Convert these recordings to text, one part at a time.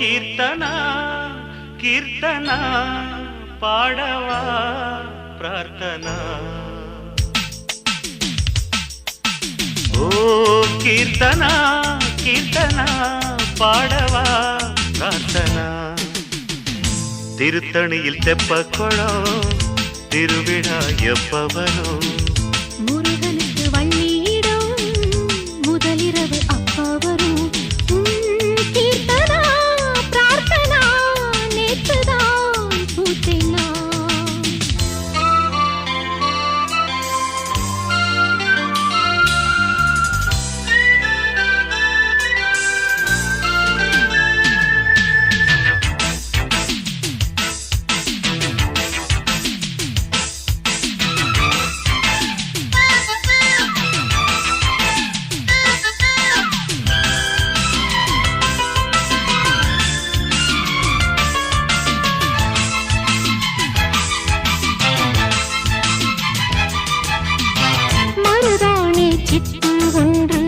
கீர்த்தனா கீர்த்தனா பாடவா பிரார்த்தனா ஓ கீர்த்தனா கீர்த்தனா பாடவா பிரார்த்தனா திருத்தணியில் தெப்பக்குளம் திருவிழா எப்ப வரும் முருகனுக்கு வள்ளியிடம் முதலிரவு அப்ப வரும் கீர்த்தனா பிரார்த்தனா நேற்றுதான் பூத்தேனா சித்து ஒன்று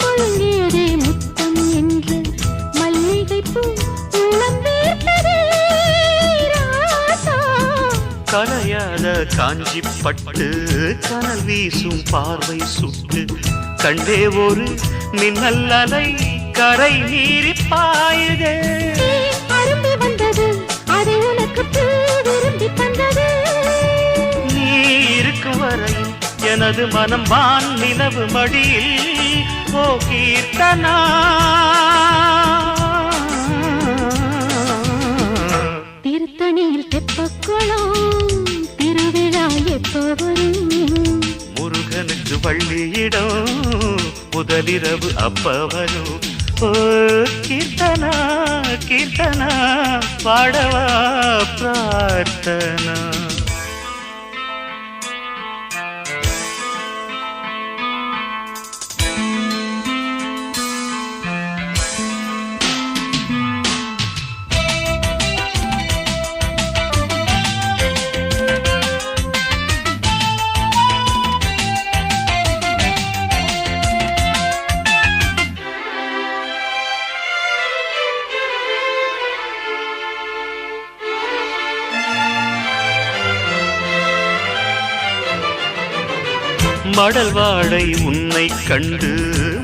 மழுங்கியதே முத்தம் என்று மல்லிகை பூ கலையாத காஞ்சி பட்டு கனல் வீசும் பார்வை சுட்டு கண்டே ஒரு மின்னல் அலை கரை நீரி பாயுதே அரும்பி வந்தது அது உனக்கு விரும்பி தந்தது நீ இருக்கும் வரையில் எனது மனம் வான் நிலவு மடியில் ஓ கீர்த்தனா திருத்தணியில் தெப்பக்குளம் திருவிழா எப்ப வரும் முருகனுக்கு வள்ளியிடம் முதலிரவு அப்ப வரும் ஓ கீர்த்தனா கீர்த்தனா பாடவா பிரார்த்தனா மடல் வாடை உன்னை கண்டு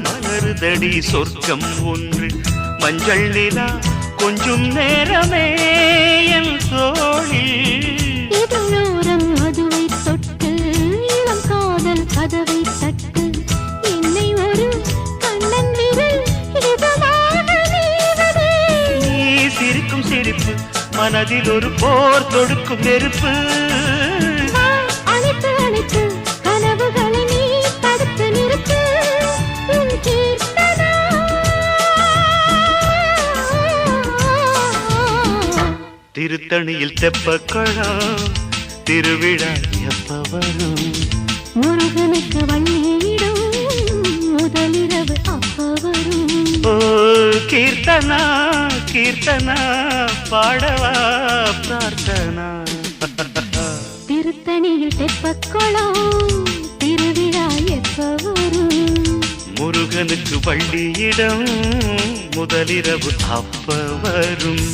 மலருதடி சொர்க்கம் ஒன்று மஞ்சள் நிலா கொஞ்சம் நேரமே என் தோழில் மதுவை தொட்டு இளம் காதல் கதவை தட்டு என்னை ஒரு கண்ணன் விரல் நீ சிரிக்கும் சிரிப்பு மனதில் ஒரு போர் தொடுக்கும் நெருப்பு அனைத்து அனைத்து கனவுகளை நீ தடுத்து நிறுத்து கீர்த்தனா திருத்தணியில் தெப்பக்குளம் திருவிழா எப்ப வரும் முருகனுக்கு வள்ளியிடம் முதலிரவு அப்ப வரும் ஓ கீர்த்தனா கீர்த்தனா பாடவா பிரார்த்தனா திருத்தணியில் தெப்பக்குளம் திருவிழா எப்ப வரும் முருகனுக்கு வள்ளியிடம் முதலிரவு அப்ப வரும்